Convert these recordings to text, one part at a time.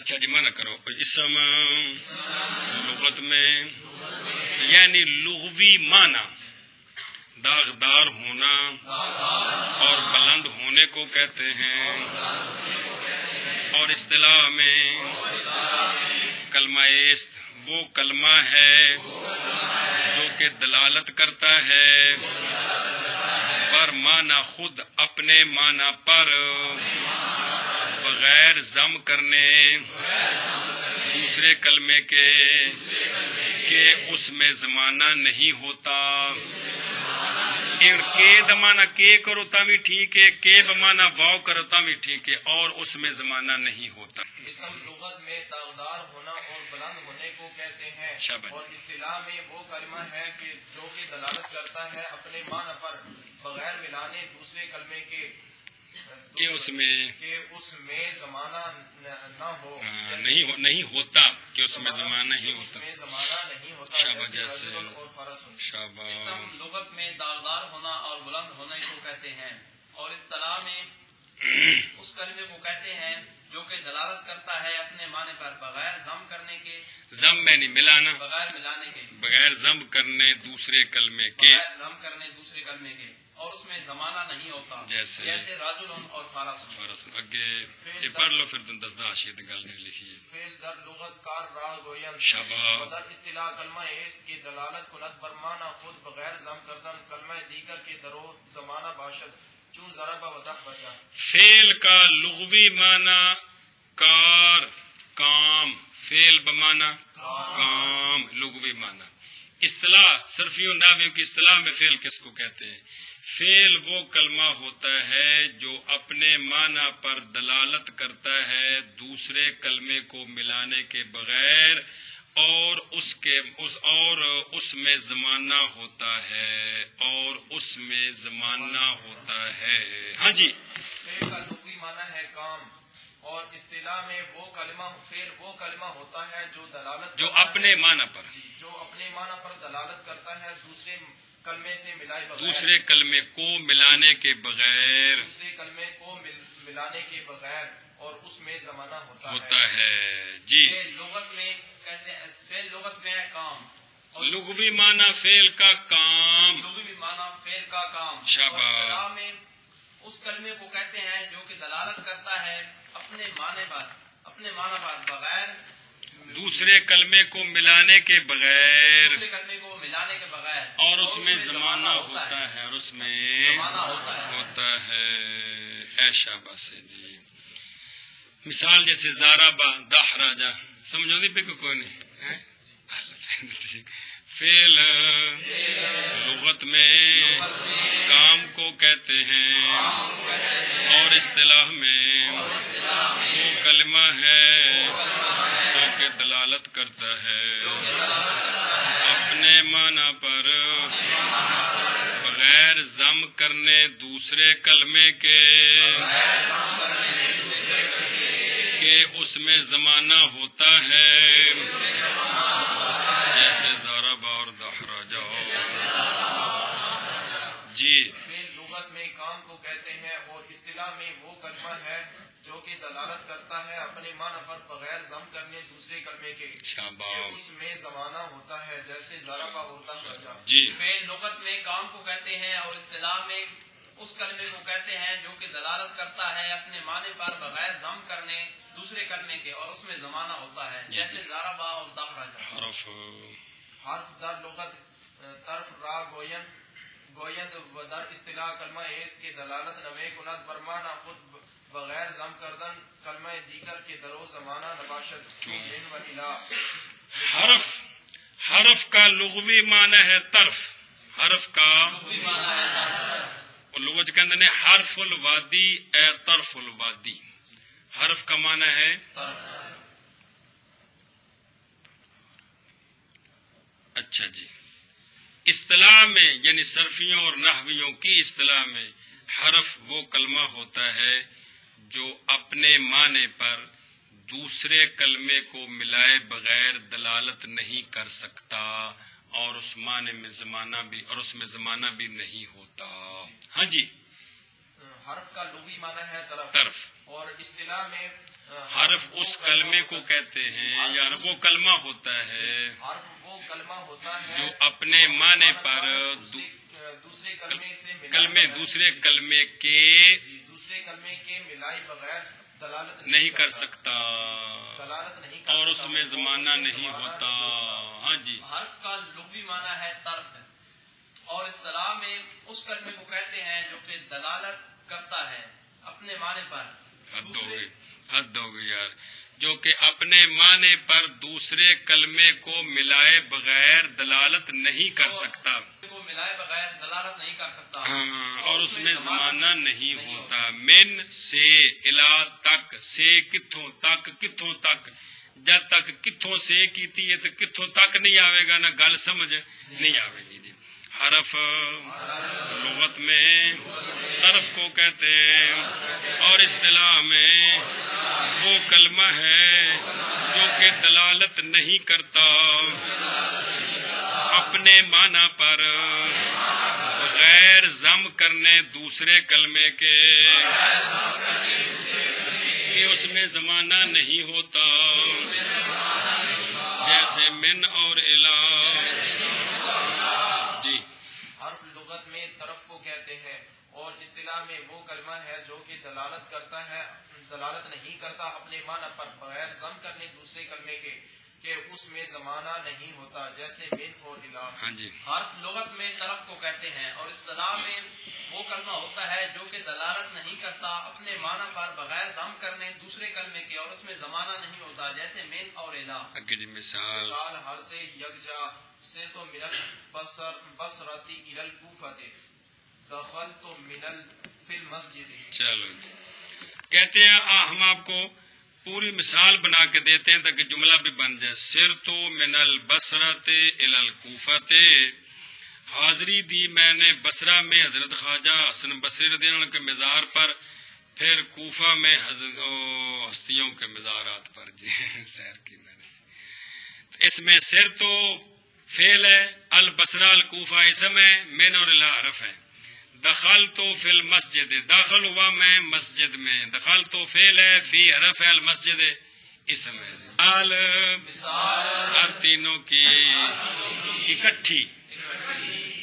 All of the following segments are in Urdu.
اچھا جی مانا کرو اسم لغت میں یعنی لغوی معنی داغدار ہونا اور بلند ہونے کو کہتے ہیں، اور اصطلاح میں کلمہ است وہ کلمہ ہے جو کہ دلالت کرتا ہے پر معنی خود اپنے معنی پر بغیر ضم کرنے دوسرے کلمے کے کہ اس میں زمانہ نہیں ہوتا۔ کے دمانا کے کرو تاوی ٹھیک ہے، کے بمانا واو کرو تاوی ٹھیک ہے، اور اس میں زمانہ نہیں ہوتا۔ اسم لغت میں داغدار ہونا اور بلند ہونے کو کہتے ہیں، اور اصطلاح میں وہ کلمہ ہے کہ جو کہ دلالت کرتا ہے اپنے معنی پر بغیر ملانے دوسرے کلمے کے کہ اس میں زمانہ نہ ہو، نہیں ہوتا، کہ اس میں زمانہ نہیں ہوتا۔ شابہ جیسے شابہ۔ اسم لغت میں داغدار ہونا اور بلند ہونے کو کہتے ہیں، اور اصطلاح میں اس کلمے کو کہتے ہیں جو کہ دلالت کرتا ہے اپنے معنی پر بغیر ضم کرنے کے، ضم میں نہیں ملانا، بغیر ملانے کے، بغیر ضم کرنے دوسرے کلمے کے، بغیر ضم کرنے دوسرے کلمے کے، اور اس میں زمانہ نہیں ہوتا، جیسے راجل اور فارس۔ اگے یہ پڑھ لو پھر تم دس حاشیت گل نہیں لکھی ہے۔ فعل در لغت کار راہ گویم شابہ۔ در اصطلاح کلمہ است کی دلالت کند بر معنی خود بغیر ضم کردن کلمہ دیگر کے درو زمانہ باشد چون ضرب و دخ بیان۔ فعل کا لغوی معنی کار کام، فعل بمانا کام لغوی معنی۔ اصطلاح صرفیوں نحویوں کی اصطلاح میں فعل کس کو کہتے ہیں؟ فعل وہ کلمہ ہوتا ہے جو اپنے معنی پر دلالت کرتا ہے دوسرے کلمے کو ملانے کے بغیر، اور اس میں زمانہ ہوتا ہے، اور اس میں زمانہ ہوتا ہے۔ ہاں جی۔ فعل کا لغوی معنی ہے کام، اور اصطلاح میں فعل وہ کلمہ ہوتا ہے جو اپنے معنی پر دلالت کرتا ہے دوسرے کلمے سے ملائے بغیر، دوسرے کلمے کو ملانے کے بغیر، اور اس میں زمانہ ہوتا ہے۔ جی۔ لغت میں کہتے ہیں فعل لغت میں ہے کام، لغوی معنی فعل کا کام، لغوی معنی فعل کا کام۔ شاباش۔ میں اس کلمے کو کہتے ہیں جو کہ دلالت کرتا ہے اپنے معنی پر بغیر دوسرے کلمے کو ملانے کے بغیر، دوسرے کلمے کو ملانے کے بغیر، اور اس میں زمانہ ہوتا ہے، اور اس میں ہوتا ہے۔ اے شاباش سے جی۔ مثال جیسے زارابا دحراجا، سمجھو دی پہ کوئی نہیں؟ فعل لغت میں کام کو کہتے ہیں، اور اصطلاح میں وہ کلمہ ہے جو کہ دلالت کرتا ہے اپنے معنی پر بغیر ضم کرنے دوسرے کلمے کے کہ اس میں زمانہ ہوتا ہے، جیسے ضرب اور دحرج۔ جی۔ فعل لغت میں کام کو کہتے ہیں، اور اصطلاح میں وہ کلمہ ہے جو کہ دلالت کرتا ہے اپنے معنی پر بغیر ضم کرنے دوسرے کلمے کے، اس میں زمانہ ہوتا ہے، جیسے ضرب اور دحرج۔ جی۔ فعل لغت میں کام کو کہتے ہیں، اور اصطلاح میں اس کلمے کو کہتے ہیں جو کہ دلالت کرتا ہے اپنے معنی پر بغیر ضم کرنے دوسرے کلمے کے، اور اس میں زمانہ ہوتا ہے، جیسے ضرب اور دحرج۔ حرف در لغت طرف را گویند و در اصطلاح کلمہ است کی دلالت نوے کند بر معنی خود بغیر ضم کردن کلمہ دیگر کے درو زمانہ نباشد چون و الا۔ حرف کا لغوی معنی ہے طرف، حرف کا لغت کہتے ہیں حرف الوادی اے طرف الوادی، حرف کا معنی ہے اچھا جی۔ اصطلاح میں یعنی صرفیوں اور نحویوں کی اصطلاح میں حرف وہ کلمہ ہوتا ہے جو اپنے معنی پر دوسرے کلمے کو ملائے بغیر دلالت نہیں کر سکتا، اور اس معنی میں زمانہ بھی نہیں ہوتا۔ ہاں جی۔ حرف کا لغوی معنی ہے طرف، اور اصطلاح میں حرف اس کلمے کو کہتے ہیں، یا وہ کلمہ ہوتا ہے حرف وہ کلمہ ہوتا ہے جو اپنے معنی پر دوسرے کلمے سے کلمے دوسرے کلمے کے دوسرے کلمے کے ملائے بغیر دلالت نہیں کر سکتا دلالت نہیں کر اور اس سکتا، میں زمانہ نہیں ہوتا۔ ہاں جی، حرف کا لغوی معنی ہے طرف ہے، اور اصطلاح میں اس کلمے کو کہتے ہیں جو کہ دلالت کرتا ہے اپنے معنی پر حد ہو گئی، حد ہو گئی یار، جو کہ اپنے معنی پر دوسرے کلمے کو ملائے بغیر دلالت نہیں کر سکتا، کو ملائے بغیر دلالت نہیں کر سکتا، ہاں، اور اس میں زمانہ نہیں ہوتا۔ من سے الا تک، سے کتھوں تک، کتھوں تک، جب تک کتھوں سے کیتی ہے تو کتھوں تک نہیں آئے گا، نہ گل سمجھ نہیں آئے گی جی۔ حرف لغت میں طرف کو کہتے ہیں، اور اصطلاح میں وہ کلمہ ہے جو کہ دلالت نہیں کرتا اپنے معنی پر غیر ضم کرنے دوسرے کلمے کے، کہ اس میں زمانہ نہیں ہوتا، جیسے من اور الا۔ جی، حرف لغت میں طرف کو کہتے ہیں، اور اصطلاح میں وہ کلمہ ہے جو کہ دلالت کرتا ہے، دلالت نہیں کرتا اپنے معنی پر بغیر ضم کرنے دوسرے کلمے کے، کہ اس میں زمانہ نہیں ہوتا، جیسے من اور الا۔ ہاں جی، حرف لغت میں طرف کو کہتے ہیں، اور اصطلاح میں وہ کلمہ ہوتا ہے جو کہ دلالت نہیں کرتا اپنے معنی پر بغیر ضم کرنے دوسرے کلمے کے، اور اس میں زمانہ نہیں ہوتا، جیسے من اور الا۔ اگے جی مثال، مثال ہر سے یکجا سے تو من البصرتی الی الکوفۃ، دخلت من فی المسجد۔ چلو جی، کہتے ہیں ہم آپ کو پوری مثال بنا کے دیتے ہیں تاکہ جملہ بھی بن جائے۔ سر تو من البصرۃ الی الکوفۃ، حاضری دی میں نے بصرہ میں حضرت خواجہ حسن بصری رضی اللہ عنہ کے مزار پر، پھر کوفہ میں ہستیوں کے مزارات پر جی سیر کی میں نے۔ اس میں سر تو فعل ہے، البصرہ الکوفہ اسم ہے، من اور الی حرف ہے۔ دخل تو فی المسجد، داخل ہوا میں مسجد میں، دخل تو فعل ہے، فی حرف ہے، المسجد اسم ہے۔ مثال ہر تینوں کی اکٹھی،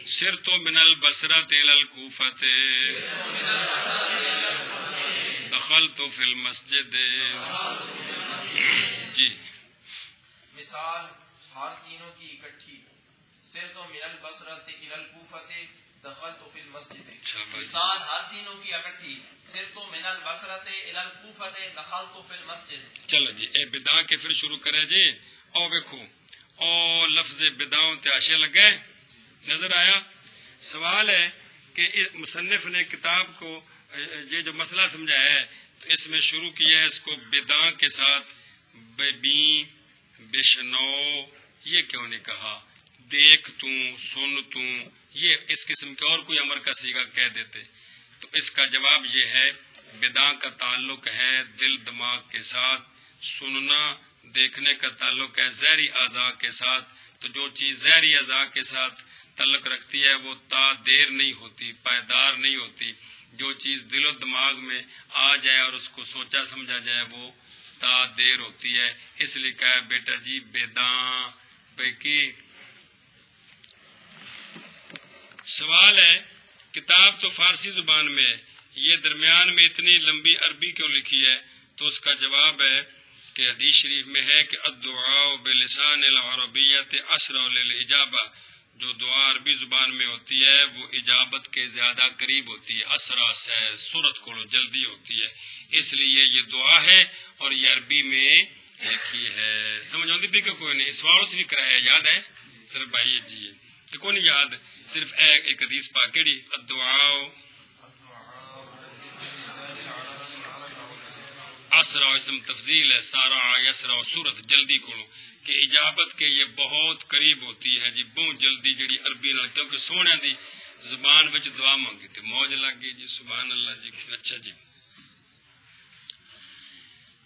سر تو من البصرۃ الی الکوفۃ، دخل تو فی المسجد۔ جی، مثال ہر تینوں کی اکٹھی، سر تو من البصرۃ الی الکوفۃ، دخلت فی المسجد۔ مثال ہر تینوں کی اکٹھی، سر تو من البصرۃ الی الکوفۃ، دخلت فی المسجد۔ چلو جی، اے بدعا کے پھر شروع کرے جی۔ او ویکھو، او لفظ بدعوں تے حاشیہ لگے، نظر آیا؟ سوال ہے کہ مصنف نے کتاب کو یہ جو مسئلہ سمجھایا ہے تو اس میں شروع کیا ہے اس کو بدعا کے ساتھ، ببین، بشنو، یہ کیوں نہیں کہا؟ دیکھ توں، سن توں، یہ اس قسم کے اور کوئی امر کا صیغہ کہہ دیتے۔ تو اس کا جواب یہ ہے، بدعا کا تعلق ہے دل دماغ کے ساتھ، سننا دیکھنے کا تعلق ہے ظاہری اعضاء کے ساتھ، تو جو چیز ظاہری اعضاء کے ساتھ تعلق رکھتی ہے وہ تا دیر نہیں ہوتی، پائیدار نہیں ہوتی۔ جو چیز دل و دماغ میں آ جائے اور اس کو سوچا سمجھا جائے وہ تا دیر ہوتی ہے۔ اس لیے کہا بیٹا جی بدعا کی۔ سوال ہے، کتاب تو فارسی زبان میں ہے، یہ درمیان میں اتنی لمبی عربی کیوں لکھی ہے؟ تو اس کا جواب ہے کہ حدیث شریف میں ہے کہ الدعاء بلسان العربیۃ اسرع للاجابہ، جو دعا عربی زبان میں ہوتی ہے وہ اجابت کے زیادہ قریب ہوتی ہے، اسرع سے سرعت کو جلدی ہوتی ہے، اس لیے یہ دعا ہے اور یہ عربی میں لکھی ہے۔ سمجھ آتی بھی کہ کوئی نہیں؟ سوال اس فکر ہے، یاد ہے صرف بھائی جی تو کون یاد؟ صرف ایک حدیث پاک کیڑی؟ الدعاء اسرع، اسم تفضیل ہے، سارع یسرع، سورت جلدی کو، کہ اجابت کے یہ بہت قریب ہوتی ہے جی، بہت جلدی جڑی عربی نال، کیونکہ سونے دی زبان وچ دعا مانگی تے موج لگ گئی جی، سبحان اللہ جی۔ اچھا جی،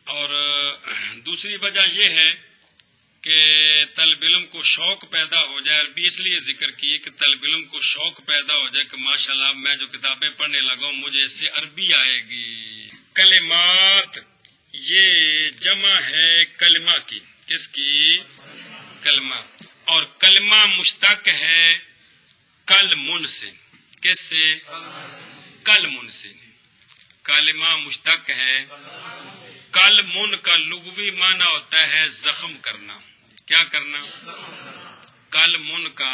اور دوسری وجہ یہ ہے کہ طالب علم کو شوق پیدا ہو جائے، عربی اس لیے ذکر کی کہ طالب علم کو شوق پیدا ہو جائے کہ ماشاءاللہ میں جو کتابیں پڑھنے لگا ہوں مجھے اس سے عربی آئے گی۔ کلمات یہ جمع ہے کلمہ کی، کس کی؟ کلمہ، اور کلمہ مشتق ہے کلمن سے، کس سے؟ کلمن سے۔ کلمہ مشتق ہے کلمن کا لغوی معنی ہوتا ہے زخم کرنا۔ کیا کرنا؟ کلمن کا،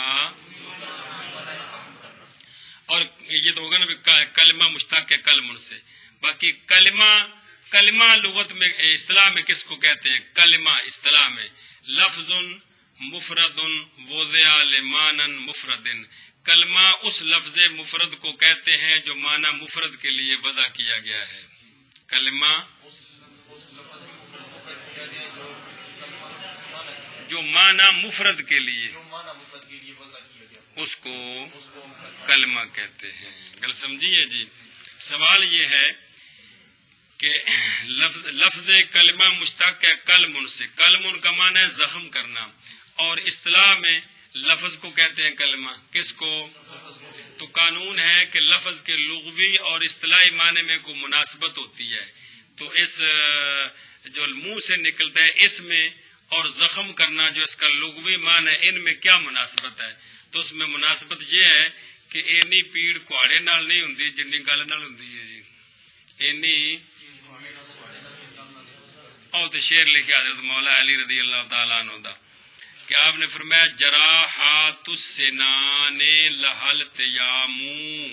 اور یہ تو ہوگا نا کلمہ مشتق ہے کلمن سے۔ باقی کلمہ لغت میں اصطلاح میں کس کو کہتے ہیں؟ کلمہ اصطلاح میں لفظ مفرد وضع لمعنی مفرد، کلمہ اس لفظ مفرد کو کہتے ہیں جو معنی مفرد کے لیے وضع کیا گیا ہے۔ کلمہ جو معنی مفرد کے لیے اس کو کلمہ کہتے ہیں۔ گل سمجھیے جی۔ سوال یہ ہے کہ لفظ کلمہ مشتق ہے کلمن سے، کلمن کا معنی ہے زخم کرنا، اور اصطلاح میں لفظ کو کہتے ہیں کلمہ، کس کو؟ تو قانون ہے کہ لفظ کے لغوی اور اصطلاحی معنی میں کوئی مناسبت ہوتی ہے، تو اس جو منہ سے نکلتا ہے اس میں اور زخم کرنا جو اس کا لغوی معنی ہے ان میں کیا مناسبت ہے؟ تو اس میں مناسبت یہ ہے کہ اینی پیڑ کہاڑے نال نہیں ہوندی جنی گل نال ہوندی ہے جی۔ اینی اور تو شعر لکھا حضرت مولا علی رضی اللہ تعالیٰ عنہ دا کہ آپ نے فرمایا جراحات السنان لہل تیامو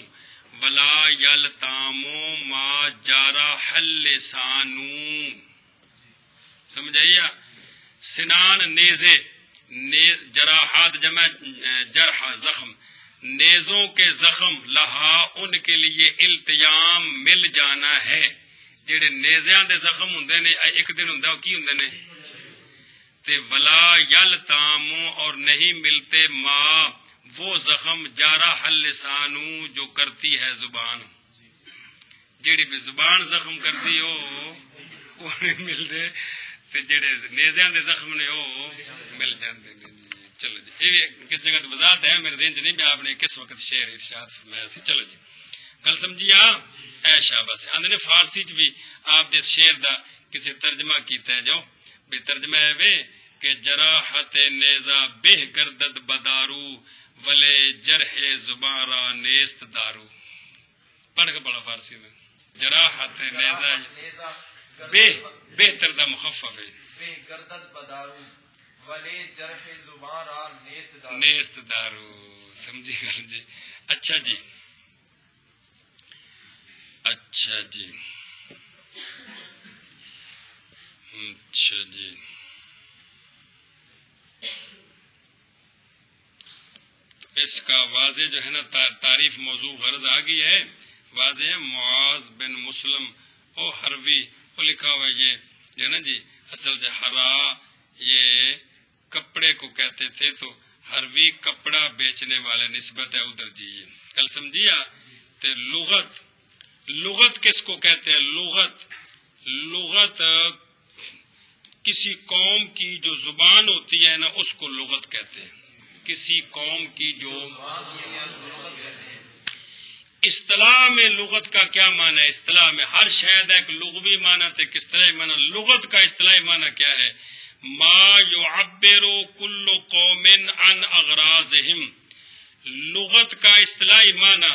ولا یلتامو ما جارح اللسانو۔ سمجھائیے، سنان نیزے، جراحات جمع جرح زخم، نیزوں کے زخم لہا ان کے لیے التیام مل جانا ہے۔ جڑے نیزیاں دے زخم ہوندے نے ایک دن ہوندا کی ہوندے نے تے ولا یلتامو، اور نہیں ملتے ما وہ زخم جارح اللسانو جو کرتی ہے زبان، جیڑی بھی زبان زخم کرتی ہو وہ نہیں ملتے، تے جڑے نیزیاں دے زخم نے وہ مل جاندے نے۔ چلو جی، یہ کس جگہ تے وضاحت ہے میرے ذہن چ نہیں، میں آپ نے کس وقت شعر ارشاد فرمایا سی۔ چلو جی گل سمجھیا؟ اے شاباش۔ آندے نے فارسی چ بھی آپ جس شعر دا کسی ترجمہ کیتا ہے جو بے ترجمہ ہے وے کہ جراحت نیزہ بہ گردد بدارو ولے جرح زبارہ نیست دارو۔ پڑھ کے پڑھا فارسی میں، جراحت نیزہ بہتر دا مخفف ہے، بہ گردد بدارو ولے جرح زبارہ نیست دارو۔ سمجھی گل جی؟ اچھا جی، اچھا جی، اچھا جی، اس کا واضح جو ہے نا تعریف موضوع غرض آ گئی ہے، واضح ہے۔ معاذ بن مسلم او حروی وہ لکھا ہوا ہے، یہ جو ہے نا جی اصل جو ہرا یہ کپڑے کو کہتے تھے، تو حروی کپڑا بیچنے والے نسبت ہے ادھر جی۔ یہ کل سمجھیا؟ تے لغت کس کو کہتے ہیں؟ لغت کسی قوم کی جو زبان ہوتی ہے نا اس کو لغت کہتے ہیں، کسی قوم کی جو اصطلاح میں لغت کا کیا معنی ہے؟ اصطلاح میں ہر شاید ایک لغوی معنی تھے، کس طرح معنی؟ لغت کا اصطلاحی معنی کیا ہے؟ ما یعبر کل قوم عن اغراضہم، لغت کا اصطلاحی معنی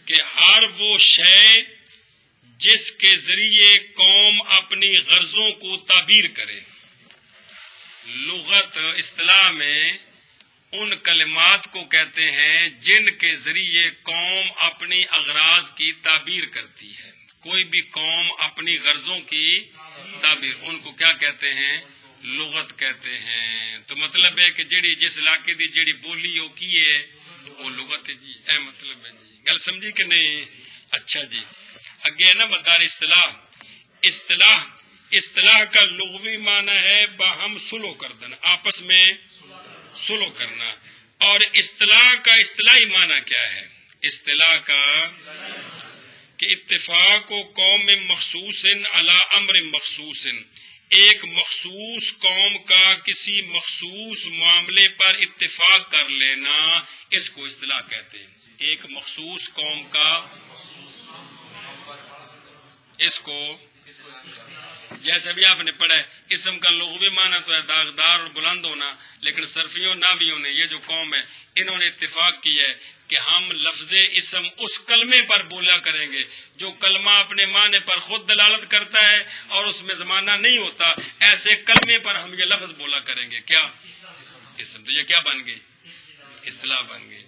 کہ ہر وہ شے جس کے ذریعے قوم اپنی غرضوں کو تعبیر کرے۔ لغت اصطلاح میں ان کلمات کو کہتے ہیں جن کے ذریعے قوم اپنی اغراض کی تعبیر کرتی ہے۔ کوئی بھی قوم اپنی غرضوں کی تعبیر، ان کو کیا کہتے ہیں؟ لغت کہتے ہیں۔ تو مطلب ہے کہ جڑی جس علاقے دی جڑی بولی ہو کی ہے وہ لغت ہے جی، اے مطلب ہے جی۔ گل سمجھی کہ نہیں؟ اچھا جی، اگے ہے نا مدار اصطلاح کا لغوی معنی ہے باہم سلو کردن، آپس میں سلو کرنا، اور اصطلاح کا اصطلاحی معنی کیا ہے؟ اصطلاح کا کہ اتفاق و قوم مخصوص علی امر مخصوص، ایک مخصوص قوم کا کسی مخصوص معاملے پر اتفاق کر لینا، اس کو اصطلاح کہتے ہیں۔ ایک مخصوص قوم کا، اس کو جیسے بھی آپ نے پڑھا ہے، اسم کا لغوی معنی تو ہے داغدار اور بلند ہونا، لیکن صرفیوں نحویوں نے، یہ جو قوم ہے، انہوں نے اتفاق کیا ہے کہ ہم لفظ اسم اس کلمے پر بولا کریں گے جو کلمہ اپنے معنی پر خود دلالت کرتا ہے اور اس میں زمانہ نہیں ہوتا، ایسے کلمے پر ہم یہ لفظ بولا کریں گے۔ کیا اسم؟ تو یہ کیا بن گئی؟ اصطلاح بن گئی۔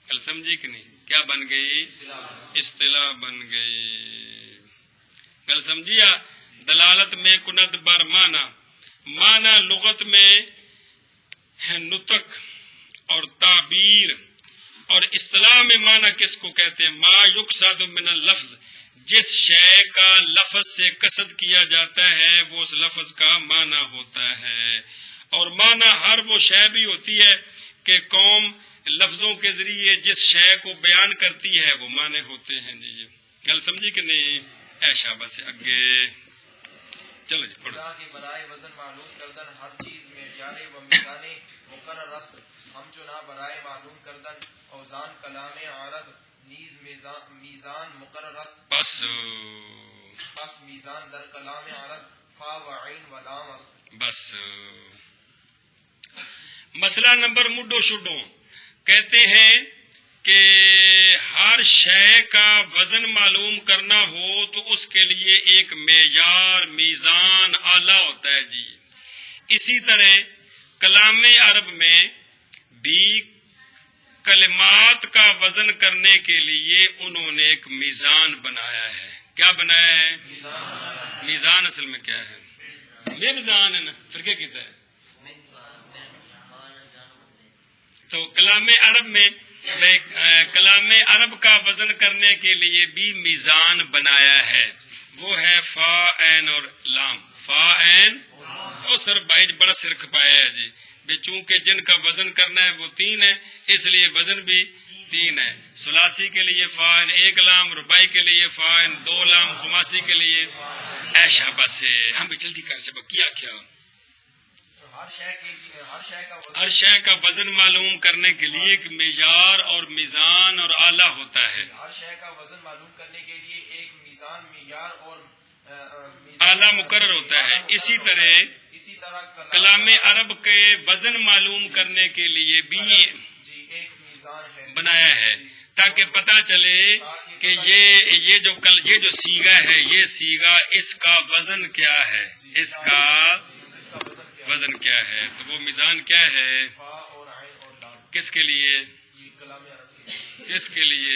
کل سمجھی کہ نہیں؟ کیا بن گئی؟ اصطلاح بن گئی۔ کل سمجھیا؟ دلالت میں کنت بر معنی لغت میں ہے نطق اور تعبیر، اور اصطلاح میں معنی کس کو کہتے ہیں؟ ما یقصد من اللفظ، جس شے کا لفظ سے قصد کیا جاتا ہے وہ اس لفظ کا معنی ہوتا ہے، اور معنی ہر وہ شے بھی ہوتی ہے کہ قوم لفظوں کے ذریعے جس شے کو بیان کرتی ہے وہ معنی ہوتے ہیں۔ جی گل سمجھی کہ نہیں؟ ایشا بس اگے چلو جی پڑھو۔ خدا کے برائے وزن معلوم کردن ہر چیز میں معیار و میزان مقرر است، ہم چنا برائے معلوم کردن اوزان کلام عرب نیز میزان مقرر است، بس میزان در کلام عرب فا و عین و لام است۔ بس مسئلہ نمبر مڈو شڈو کہتے ہیں کہ ہر شے کا وزن معلوم کرنا ہو تو اس کے لیے ایک معیار، میزان، آلہ ہوتا ہے جی۔ اسی طرح کلام عرب میں بھی کلمات کا وزن کرنے کے لیے انہوں نے ایک میزان بنایا ہے۔ کیا بنایا ہے؟ میزان اصل میں کیا ہے؟ میزان ہے نا، پھر کیا کہتا ہے؟ تو کلام عرب میں کلام عرب کا وزن کرنے کے لیے بھی میزان بنایا ہے، وہ ہے فا عین اور لام۔ فا عین اور سر بھائی بڑا سر کھپایا ہے جی، بے چونکہ جن کا وزن کرنا ہے وہ 3 ہے، اس لیے وزن بھی 3 ہے۔ ثلاثی کے لیے فا عین 1 لام، رباعی کے لیے فا عین 2 لام، خماسی کے لیے ایشا بس ہے۔ ہم بھی جلدی کر سکو کیا ہر شے کا وزن معلوم کرنے کے لیے ایک معیار اور میزان اور آلہ ہوتا ہے۔ ہر شے کا وزن معلوم کرنے کے لیے ایک میزان، معیار اور آلہ مقرر ہوتا ہے۔ اسی طرح کلام عرب کے وزن معلوم کرنے کے لیے بھی ایک میزان ہے بنایا ہے، تاکہ پتہ چلے کہ یہ جو سیغہ ہے، یہ سیغہ اس کا وزن کیا ہے، اس کا وزن کیا ہے۔ تو وہ میزان کیا ہے؟ فا اور عین اور لام۔ کس کے لیے؟ یہ کلام عرب کے کس کے لیے؟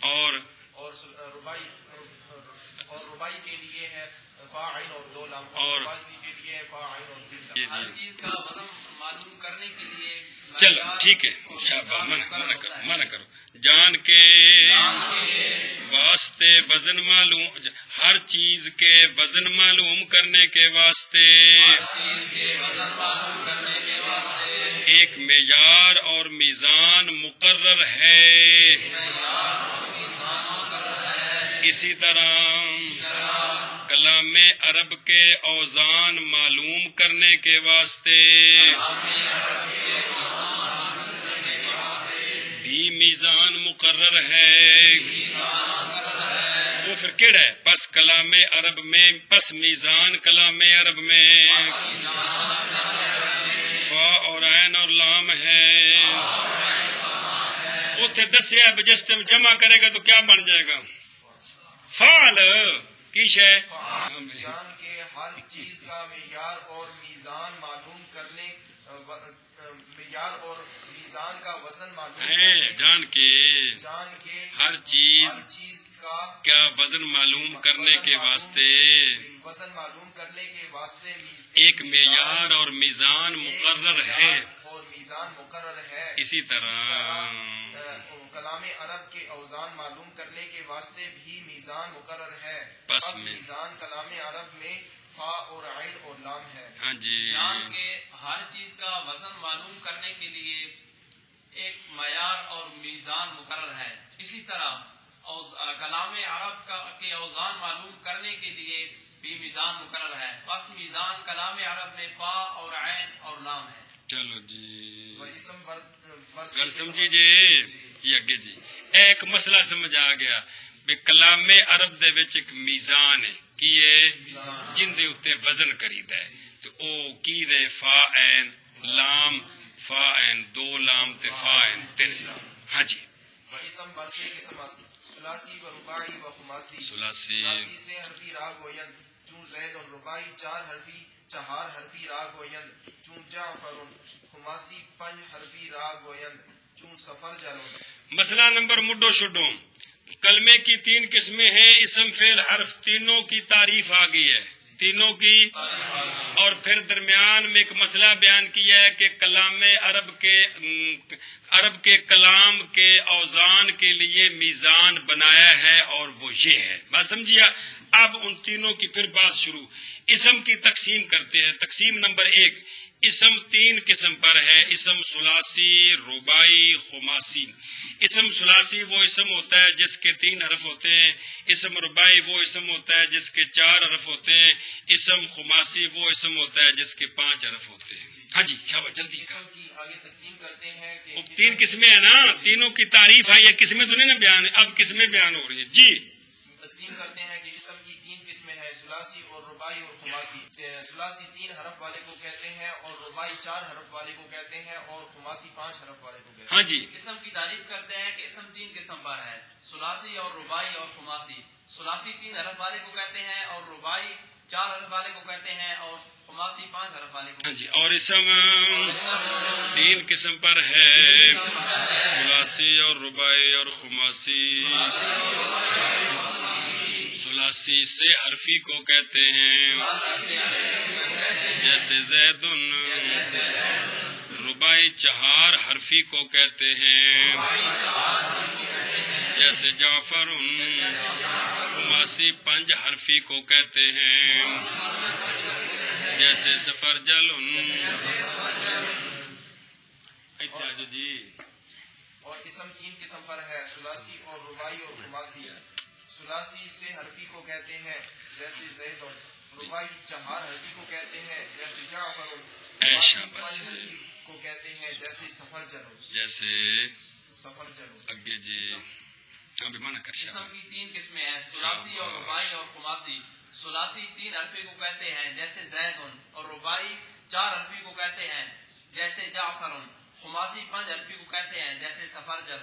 اور ربائی کے لیے ہے فا عین اور 2 لام، اور خماسی کے لیے ہے فا عین اور 3 لام۔ ہر چیز کا وزن معلوم کرنے کے لیے چلو ٹھیک ہے، منع کرو۔ جان کے واسطے وزن معلوم، ہر چیز کے وزن معلوم کرنے کے واسطے ایک معیار اور میزان مقرر ہے۔ اسی طرح کلام عرب کے اوزان معلوم کرنے کے واسطے بھی میزان مقرر ہے۔ وہ پھر کیڑا ہے؟ پس کلام عرب میں، پس میزان کلام عرب میں فا اور عین اور لام ہے۔ اتنے دسیا جس ٹائم جمع کرے گا تو کیا بن جائے گا؟ فعل کی شے جان کے ہر چیز کا معیار اور میزان معلوم کرنے، معیار اور میزان کا وزن معلوم ہے، جان کے ہر چیز کا وزن معلوم کرنے کے واسطے وزن معلوم کرنے کے واسطے ایک معیار اور میزان مقرر ہے۔ اور میزان مقرر ہے۔ اسی طرح کلام عرب کے اوزان معلوم کرنے کے واسطے بھی میزان مقرر ہے، پس میزان کلام عرب میں فا اور عین اور لام ہے۔ ہاں جی، جان کے ہر چیز کا وزن معلوم کرنے کے لیے ایک معیار اور میزان مقرر ہے، اسی طرح کلام عرب کے اوزان معلوم کرنے کے لیے بھی میزان مقرر ہے. بس میزان کلام عرب میں پا اور عین اور لام ہے. چلو جی واسم گل سمجھیجے یہ اگے جی ایک مسئلہ سمجھ آ گیا بھی کلام عرب دے وچ ایک میزان ہے کی ہے جن دے اوتے وزن کریدا ہے تو او کی دے فا عین لام فا عین دو لام تے فا عین تین لام. ہاں جی واسم برسے قسم است ثلاثی و رباعی و خماسی. ثلاثی سے حرفی را گویند چون زید. رباعی چہار حرفی را گویند چون جعفر. خماسی 5 حرفی را گویند چون سفر جلون. مسئلہ نمبر مڈو شڈو کلمے کی 3 قسمیں ہیں اسم فعل حرف تینوں کی تعریف آ گئی ہے تینوں کی اور پھر درمیان میں ایک مسئلہ بیان کیا ہے کہ کلام عرب کے کلام کے اوزان کے لیے میزان بنایا ہے اور وہ یہ ہے بات سمجھیا. اب ان تینوں کی پھر بات شروع اسم کی تقسیم کرتے ہیں. تقسیم نمبر 1 اسم 3 قسم پر ہے اسم ثلاثی رباعی خماسی. اسم ثلاثی وہ اسم ہوتا ہے جس کے 3 حرف ہوتے ہیں. اسم رباعی وہ اسم ہوتا ہے جس کے 4 حرف ہوتے ہیں. اسم خماسی وہ اسم ہوتا ہے جس کے 5 حرف ہوتے ہیں. ہاں جی شاباش جلدی اسم کی آگے تقسیم کرتے ہیں کہ 3 قسمیں ہیں نا تینوں کی تعریف ہے یہ قسمیں تو نہیں نا بیان اب قسمیں بیان ہو رہی ہیں جی. تقسیم کرتے ہیں کہ اسم کی 3 قسمیں ہیں ثلاثی اور رباعی اور خماسی. ثلاثی 3 حرف والے کو کہتے ہیں اور رباعی 4 حرف والے کو کہتے ہیں اور خماسی 5 حرف والے کو کہتے ہیں. ہاں جی اسم کی تعریف کرتے ہیں کہ اسم 3 قسم پر ہے ثلاثی اور رباعی اور خماسی. ثلاثی 3 حرف والے کو کہتے ہیں اور رباعی 4 حرف والے کو کہتے ہیں اور خماسی 5 حرف والے کو. ہاں جی اور اسم 3 قسم پر ہے ثلاثی اور رباعی اور خماسی. ثلاثی سے حرفی کو کہتے ہیں جیسے زید. رباعی 4 حرفی کو کہتے ہیں جیسے جعفر. خماسی 5 حرفی کو کہتے ہیں جیسے سفرجل. جی اور اسم 3 قسم پر ہے ثلاثی اور رباعی اور خماسی. ثلاثی سے حرفی کو کہتے ہیں جیسے زید. رباعی 4 حرفی کو کہتے ہیں جیسے جعفر. خماسی 5 حرفی کو کہتے ہیں جیسے سفرجل. اگے جی ابھی مانا کر اسم کی 3 قسمیں ہیں ثلاثی اور رباعی اور خماسی. ثلاثی 3 حرفی کو کہتے ہیں جیسے زید اور رباعی 4 حرفی کو کہتے ہیں جیسے جعفر. خماسی 5 حرفی کو کہتے ہیں جیسے سفرجل.